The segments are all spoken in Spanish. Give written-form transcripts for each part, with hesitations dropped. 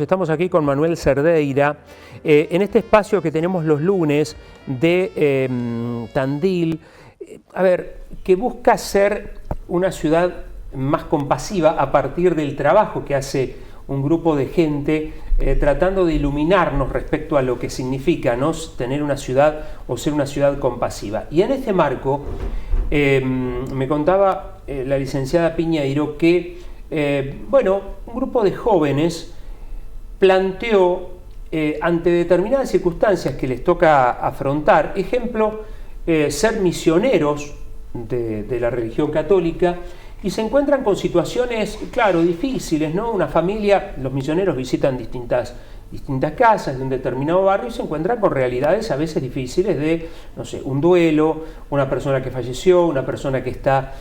Estamos aquí con Manuel Cerdeira en este espacio que tenemos los lunes de Tandil, que busca ser una ciudad más compasiva a partir del trabajo que hace un grupo de gente tratando de iluminarnos respecto a lo que significa, ¿no?, tener una ciudad o ser una ciudad compasiva. Y en este marco me contaba la licenciada Piñeiro que un grupo de jóvenes planteó ante determinadas circunstancias que les toca afrontar, ejemplo, ser misioneros de la religión católica, y se encuentran con situaciones, claro, difíciles, ¿no? Una familia, los misioneros visitan distintas casas de un determinado barrio y se encuentran con realidades a veces difíciles de, no sé, un duelo, una persona que falleció, una persona que está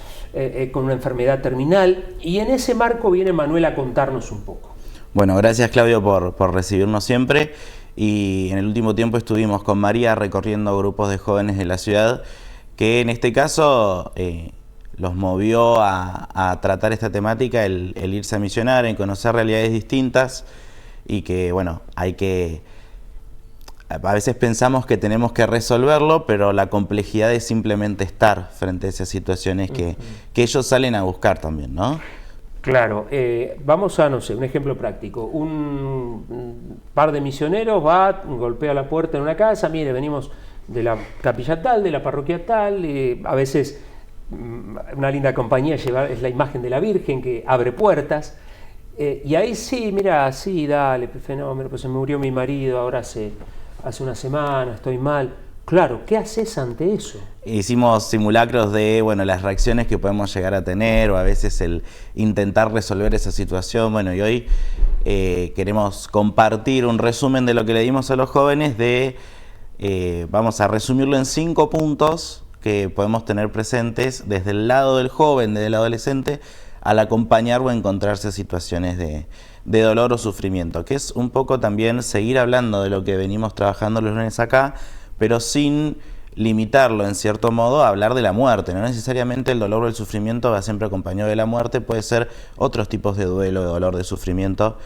con una enfermedad terminal, y en ese marco viene Manuel a contarnos un poco. Bueno, gracias Claudio por recibirnos siempre, y en el último tiempo estuvimos con María recorriendo grupos de jóvenes de la ciudad que en este caso los movió a tratar esta temática, el irse a misionar, en conocer realidades distintas, y que bueno, a veces pensamos que tenemos que resolverlo, pero la complejidad es simplemente estar frente a esas situaciones que ellos salen a buscar también, ¿no? Claro, vamos a, no sé, un ejemplo práctico. Un par de misioneros va, golpea la puerta en una casa, mire, venimos de la capilla tal, de la parroquia tal, a veces una linda compañía es la imagen de la Virgen que abre puertas, y ahí sí, mira, sí, dale, fenómeno, pues se me murió mi marido, ahora hace una semana, estoy mal. Claro, ¿qué haces ante eso? Hicimos simulacros de, las reacciones que podemos llegar a tener, o a veces el intentar resolver esa situación. Bueno, y hoy queremos compartir un resumen de lo que le dimos a los jóvenes vamos a resumirlo en 5 puntos que podemos tener presentes desde el lado del joven, desde el adolescente, al acompañar o encontrarse situaciones de dolor o sufrimiento, que es un poco también seguir hablando de lo que venimos trabajando los lunes acá, pero sin limitarlo en cierto modo a hablar de la muerte. No necesariamente el dolor o el sufrimiento va siempre acompañado de la muerte, puede ser otros tipos de duelo, de dolor, de sufrimiento,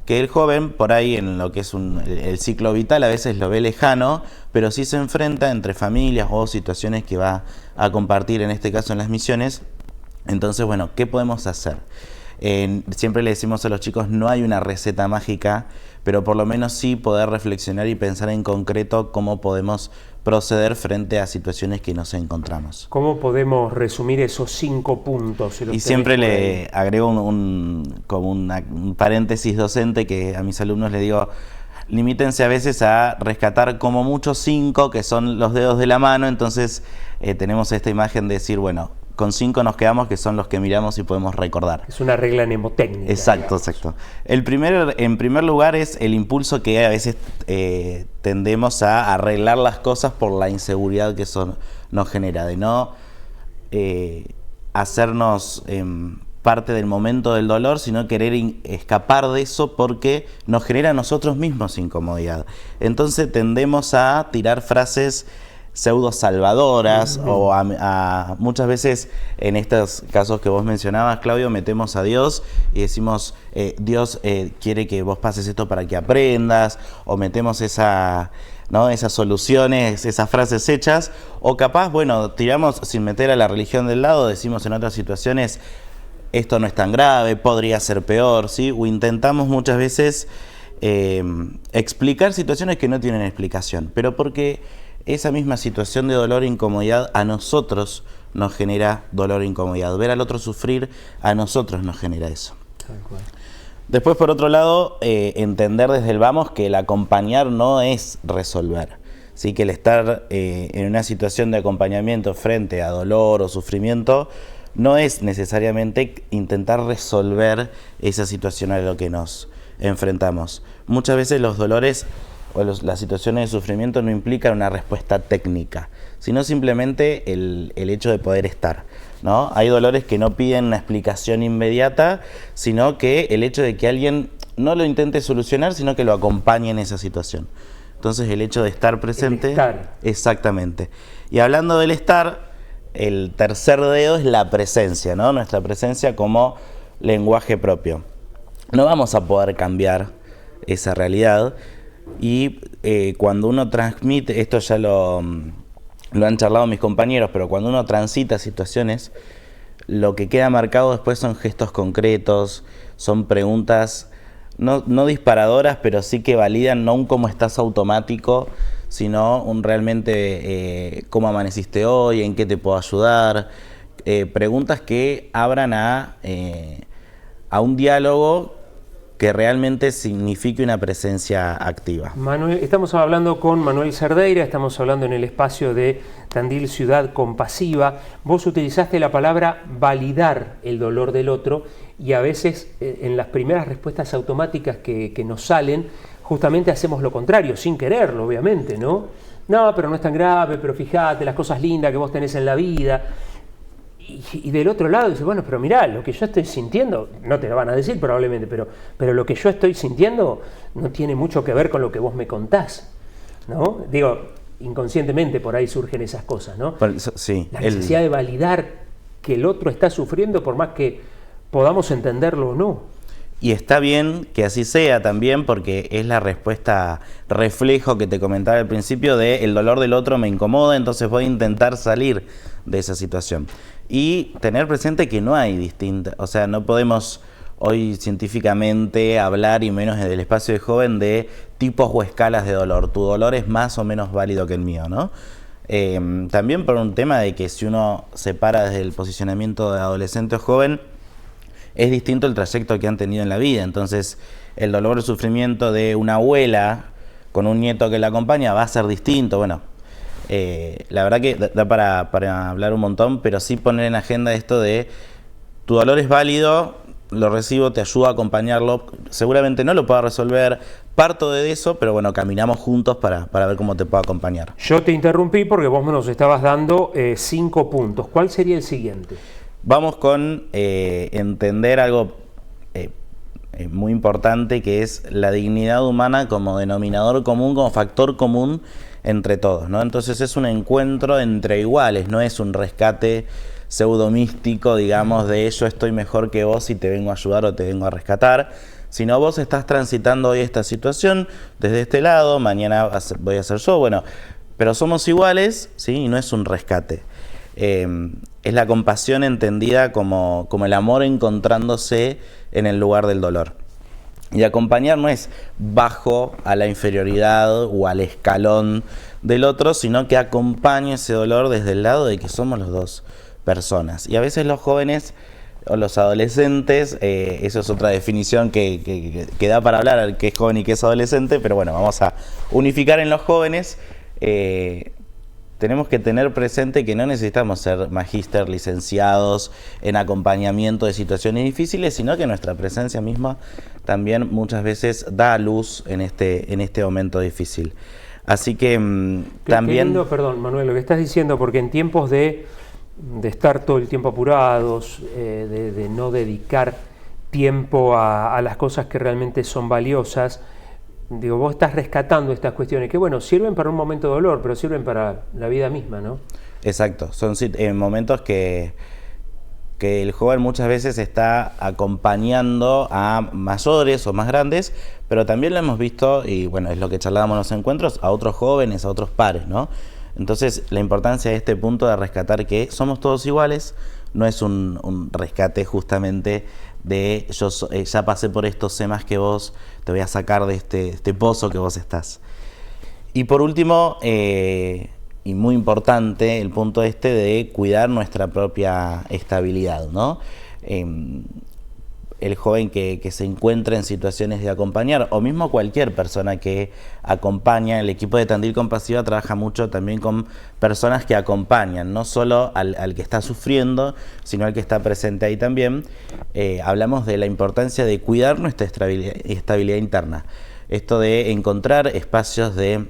que el joven por ahí en lo que es el ciclo vital a veces lo ve lejano, pero sí se enfrenta entre familias o situaciones que va a compartir, en este caso en las misiones. Entonces, bueno, ¿qué podemos hacer? Siempre le decimos a los chicos, no hay una receta mágica, pero por lo menos sí poder reflexionar y pensar en concreto cómo podemos proceder frente a situaciones que nos encontramos. ¿Cómo podemos resumir esos 5 puntos? Y siempre le agrego como un paréntesis docente, que a mis alumnos les digo, limítense a veces a rescatar como mucho 5, que son los dedos de la mano. Entonces tenemos esta imagen de decir, bueno, con 5 nos quedamos, que son los que miramos y podemos recordar. Es una regla mnemotécnica. Exacto, digamos. Exacto. En primer lugar es el impulso que a veces tendemos a arreglar las cosas por la inseguridad que eso nos genera, de no hacernos parte del momento del dolor, sino querer escapar de eso porque nos genera a nosotros mismos incomodidad. Entonces tendemos a tirar frases pseudo salvadoras, o muchas veces en estos casos que vos mencionabas, Claudio, metemos a Dios y decimos, Dios quiere que vos pases esto para que aprendas, o metemos esas soluciones, esas frases hechas, o capaz, tiramos sin meter a la religión del lado, decimos en otras situaciones, esto no es tan grave, podría ser peor, ¿sí? O intentamos muchas veces explicar situaciones que no tienen explicación, pero porque esa misma situación de dolor e incomodidad a nosotros nos genera dolor e incomodidad. Ver al otro sufrir a nosotros nos genera eso. Después, por otro lado, entender desde el vamos que el acompañar no es resolver. ¿Sí? Que el estar en una situación de acompañamiento frente a dolor o sufrimiento no es necesariamente intentar resolver esa situación a lo que nos enfrentamos. Muchas veces los dolores o las situaciones de sufrimiento no implican una respuesta técnica, sino simplemente el hecho de poder estar, ¿no? Hay dolores que no piden una explicación inmediata, sino que el hecho de que alguien no lo intente solucionar, sino que lo acompañe en esa situación. Entonces el hecho de estar presente... El estar. Exactamente. Y hablando del estar, el tercer dedo es la presencia, ¿no? Nuestra presencia como lenguaje propio. No vamos a poder cambiar esa realidad. Y cuando uno transmite, esto ya lo han charlado mis compañeros, pero cuando uno transita situaciones, lo que queda marcado después son gestos concretos, son preguntas no disparadoras, pero sí que validan no un cómo estás automático, sino un realmente cómo amaneciste hoy, en qué te puedo ayudar, preguntas que abran a un diálogo que realmente signifique una presencia activa. Manuel, estamos hablando con Manuel Cerdeira, estamos hablando en el espacio de Tandil Ciudad Compasiva. Vos utilizaste la palabra validar el dolor del otro y a veces en las primeras respuestas automáticas que nos salen, justamente hacemos lo contrario, sin quererlo, obviamente, ¿no? No, pero no es tan grave, pero fíjate las cosas lindas que vos tenés en la vida. Y del otro lado dice, bueno, pero mirá, lo que yo estoy sintiendo, no te lo van a decir probablemente, pero lo que yo estoy sintiendo no tiene mucho que ver con lo que vos me contás, ¿no? Digo, inconscientemente por ahí surgen esas cosas, ¿no? Sí, la necesidad de validar que el otro está sufriendo por más que podamos entenderlo o no. Y está bien que así sea también, porque es la respuesta reflejo que te comentaba al principio de el dolor del otro me incomoda, entonces voy a intentar salir de esa situación. Y tener presente que no hay distintas, o sea, no podemos hoy científicamente hablar, y menos desde el espacio de joven, de tipos o escalas de dolor. Tu dolor es más o menos válido que el mío, ¿no? También por un tema de que si uno se para desde el posicionamiento de adolescente o joven, es distinto el trayecto que han tenido en la vida. Entonces, el dolor o el sufrimiento de una abuela con un nieto que la acompaña va a ser distinto. Bueno, la verdad que da para hablar un montón, pero sí poner en agenda esto de tu dolor es válido, lo recibo, te ayudo a acompañarlo. Seguramente no lo pueda resolver, parto de eso, pero bueno, caminamos juntos para ver cómo te puedo acompañar. Yo te interrumpí porque vos nos estabas dando 5 puntos. ¿Cuál sería el siguiente? Vamos con entender algo muy importante, que es la dignidad humana como denominador común, como factor común entre todos, ¿no? Entonces es un encuentro entre iguales, no es un rescate pseudomístico, digamos, de yo estoy mejor que vos y te vengo a ayudar o te vengo a rescatar, sino vos estás transitando hoy esta situación desde este lado, mañana voy a ser yo, bueno, pero somos iguales, ¿sí? Y no es un rescate. Es la compasión entendida como el amor encontrándose en el lugar del dolor. Y acompañar no es bajo a la inferioridad o al escalón del otro, sino que acompaña ese dolor desde el lado de que somos los dos personas. Y a veces los jóvenes o los adolescentes, eso es otra definición que da para hablar, qué es joven y qué es adolescente, pero bueno, vamos a unificar en los jóvenes. Tenemos que tener presente que no necesitamos ser magíster, licenciados en acompañamiento de situaciones difíciles, sino que nuestra presencia misma también muchas veces da luz en este momento difícil. Así que también... Lindo, perdón, Manuel, lo que estás diciendo, porque en tiempos de estar todo el tiempo apurados, de no dedicar tiempo a las cosas que realmente son valiosas, digo, vos estás rescatando estas cuestiones que, bueno, sirven para un momento de dolor, pero sirven para la vida misma, ¿no? Exacto, son momentos que el joven muchas veces está acompañando a mayores o más grandes, pero también lo hemos visto, y bueno, es lo que charlábamos en los encuentros, a otros jóvenes, a otros pares, ¿no? Entonces, la importancia de este punto de rescatar que somos todos iguales, no es un rescate justamente de yo ya pasé por esto, sé más que vos, te voy a sacar de este pozo que vos estás. Y por último, y muy importante, el punto de cuidar nuestra propia estabilidad, ¿no? El joven que se encuentra en situaciones de acompañar, o mismo cualquier persona que acompaña, el equipo de Tandil Compasiva trabaja mucho también con personas que acompañan, no solo al que está sufriendo, sino al que está presente ahí también. Hablamos de la importancia de cuidar nuestra estabilidad interna. Esto de encontrar espacios de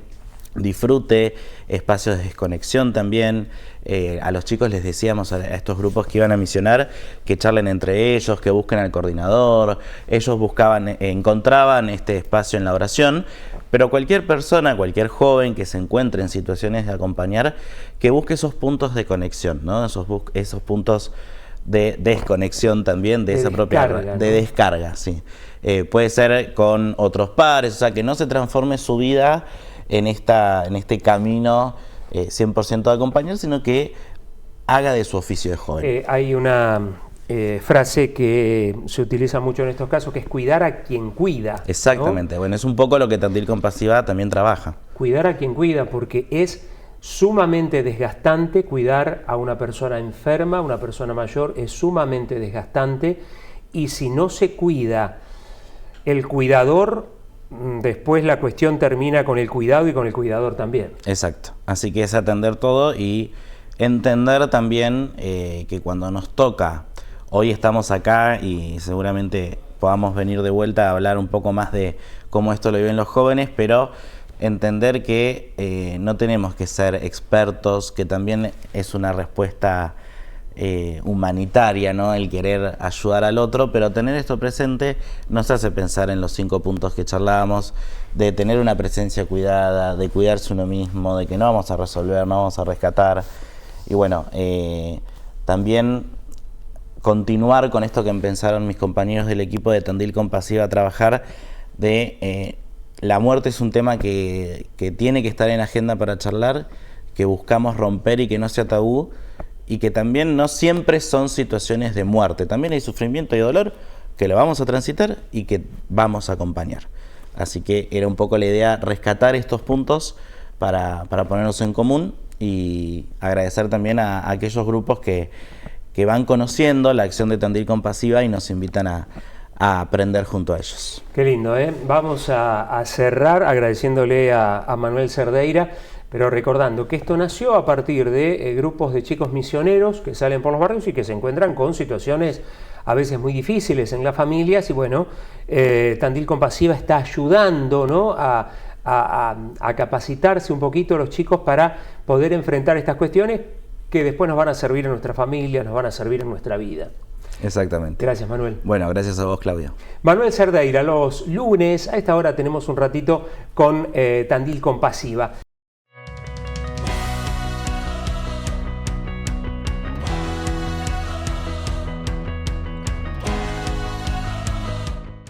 disfrute, espacios de desconexión también. A los chicos les decíamos, a estos grupos que iban a misionar, que charlen entre ellos, que busquen al coordinador. Ellos encontraban este espacio en la oración, pero cualquier persona, cualquier joven que se encuentre en situaciones de acompañar, que busque esos puntos de conexión, ¿no? Esos puntos de desconexión también de esa propia descarga, de descarga, sí. Puede ser con otros pares, o sea, que no se transforme su vida en este camino 100% de acompañar, sino que haga de su oficio de joven. Hay una frase que se utiliza mucho en estos casos, que es cuidar a quien cuida. Exactamente, ¿no? Bueno, es un poco lo que Tandil Compasiva también trabaja. Cuidar a quien cuida, porque es sumamente desgastante cuidar a una persona enferma, una persona mayor, es sumamente desgastante, y si no se cuida el cuidador, después la cuestión termina con el cuidado y con el cuidador también. Exacto, así que es atender todo y entender también que cuando nos toca, hoy estamos acá y seguramente podamos venir de vuelta a hablar un poco más de cómo esto lo viven los jóvenes, pero entender que no tenemos que ser expertos, que también es una respuesta humanitaria, ¿no? El querer ayudar al otro, pero tener esto presente nos hace pensar en los 5 puntos que charlábamos, de tener una presencia cuidada, de cuidarse uno mismo, de que no vamos a resolver, no vamos a rescatar, y bueno, también continuar con esto que empezaron mis compañeros del equipo de Tandil Compasiva a trabajar, de la muerte es un tema que tiene que estar en agenda para charlar, que buscamos romper y que no sea tabú, y que también no siempre son situaciones de muerte, también hay sufrimiento y dolor que lo vamos a transitar y que vamos a acompañar. Así que era un poco la idea rescatar estos puntos para ponernos en común y agradecer también a aquellos grupos que van conociendo la acción de Tandil Compasiva y nos invitan a aprender junto a ellos. Qué lindo, ¿eh? Vamos a cerrar agradeciéndole a Manuel Cerdeira, pero recordando que esto nació a partir de grupos de chicos misioneros que salen por los barrios y que se encuentran con situaciones a veces muy difíciles en las familias, y bueno, Tandil Compasiva está ayudando, ¿no?, a capacitarse un poquito a los chicos para poder enfrentar estas cuestiones que después nos van a servir en nuestra familia, nos van a servir en nuestra vida. Exactamente. Gracias, Manuel. Bueno, gracias a vos, Claudio. Manuel Cerdeira, los lunes a esta hora tenemos un ratito con Tandil Compasiva.